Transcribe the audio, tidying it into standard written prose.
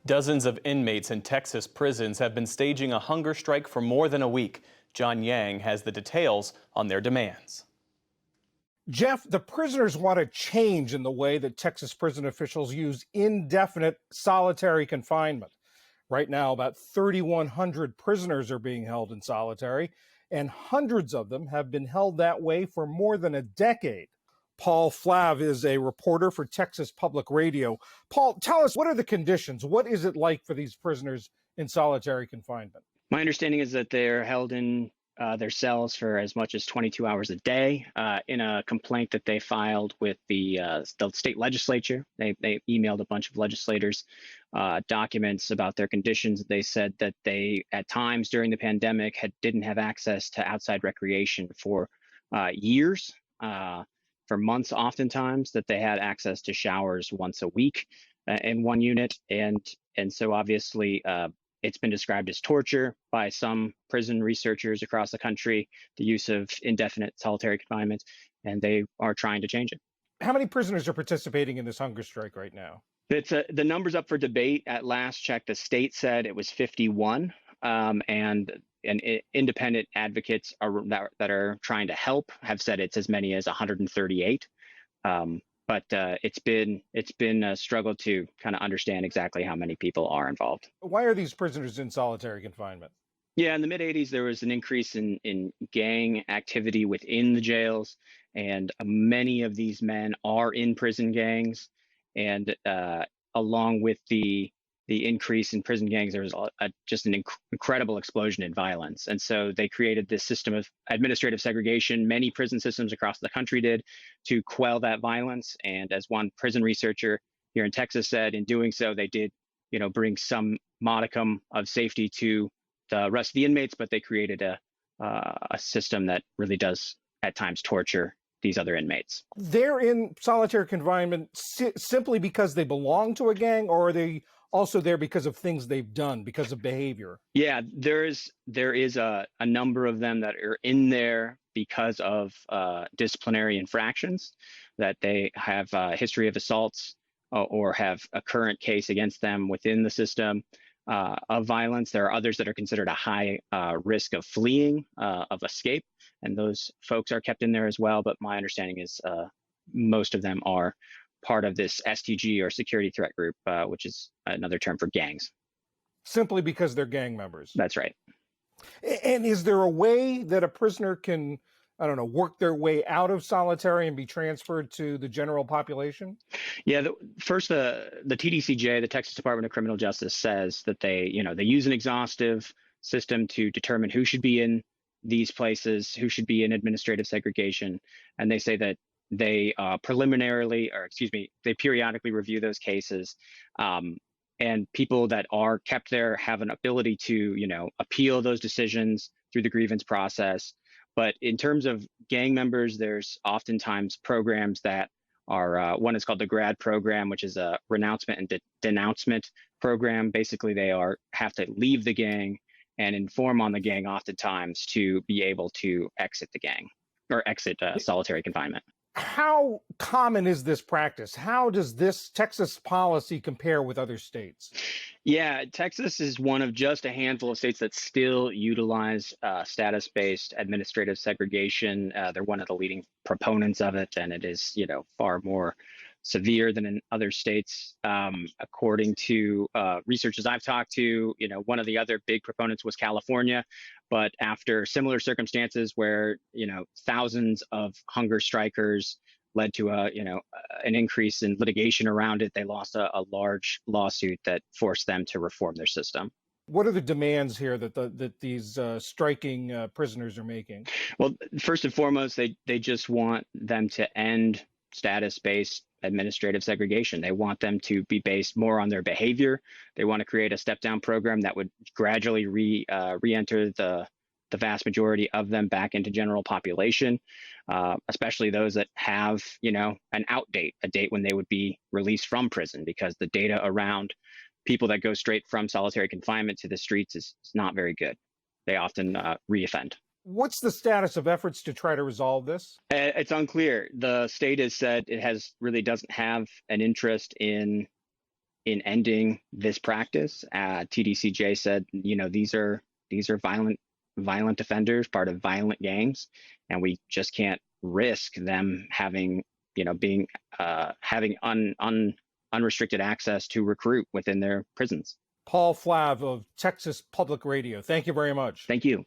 Dozens of inmates in Texas prisons have been staging a hunger strike for more than a week. John Yang has the details on their demands. Jeff, the prisoners want a change in the way that Texas prison officials use indefinite solitary confinement. Right now, about 3,100 prisoners are being held in solitary, and hundreds of them have been held that way for more than a decade. Paul Flav is a reporter for Texas Public Radio. Paul, tell us, what are the conditions? What is it like for these prisoners in solitary confinement? My understanding is that they're held in their cells for as much as 22 hours a day. In a complaint that they filed with the state legislature, they emailed a bunch of legislators documents about their conditions. They said that they, at times during the pandemic, didn't have access to outside recreation for years. For months, oftentimes, that they had access to showers once a week in one unit, and so obviously it's been described as torture by some prison researchers across the country, the use of indefinite solitary confinement, and they are trying to change it. How many prisoners are participating in this hunger strike right now? The number's up for debate. At last check, the state said it was 51, and independent advocates that are trying to help have said it's as many as 138. But it's been a struggle to kind of understand exactly how many people are involved. Why are these prisoners in solitary confinement? Yeah, in the mid 80s, there was an increase in gang activity within the jails, and many of these men are in prison gangs. And along with the increase in prison gangs, there was just an incredible explosion in violence. And so they created this system of administrative segregation. Many prison systems across the country did, to quell that violence. And as one prison researcher here in Texas said, in doing so, they did, bring some modicum of safety to the rest of the inmates, but they created a system that really does at times torture these other inmates. They're in solitary confinement simply because they belong to a gang, or are they also there because of things they've done, because of behavior? Yeah, there is a number of them that are in there because of disciplinary infractions, that they have a history of assaults or have a current case against them within the system of violence. There are others that are considered a high risk of fleeing, of escape, and those folks are kept in there as well. But my understanding is most of them are part of this STG, or security threat group, which is another term for gangs. Simply because they're gang members. That's right. And is there a way that a prisoner can, work their way out of solitary and be transferred to the general population? Yeah, the TDCJ, the Texas Department of Criminal Justice, says that they use an exhaustive system to determine who should be in these places, who should be in administrative segregation. And they say that they they periodically review those cases. And people that are kept there have an ability to, appeal those decisions through the grievance process. But in terms of gang members, there's oftentimes programs that are, one is called the GRAD program, which is a renouncement and denouncement program. Basically, they have to leave the gang and inform on the gang oftentimes to be able to exit the gang, or exit solitary confinement. How common is this practice? How does this Texas policy compare with other states? Yeah, Texas is one of just a handful of states that still utilize status-based administrative segregation. They're one of the leading proponents of it, and it is, far more severe than in other states. According to researchers I've talked to, one of the other big proponents was California. But after similar circumstances where, thousands of hunger strikers led to an increase in litigation around it, they lost a large lawsuit that forced them to reform their system. What are the demands here that these striking prisoners are making? Well, first and foremost, they just want them to end status-based administrative segregation. They want them to be based more on their behavior. They want to create a step-down program that would gradually re-enter the vast majority of them back into general population, especially those that have, an out date, a date when they would be released from prison, because the data around people that go straight from solitary confinement to the streets is not very good. They often reoffend. What's the status of efforts to try to resolve this? It's unclear. The state has said it really doesn't have an interest in in ending this practice. TDCJ said, these are violent offenders, part of violent gangs, and we just can't risk them having unrestricted access to recruit within their prisons. Paul Flav of Texas Public Radio, thank you very much. Thank you.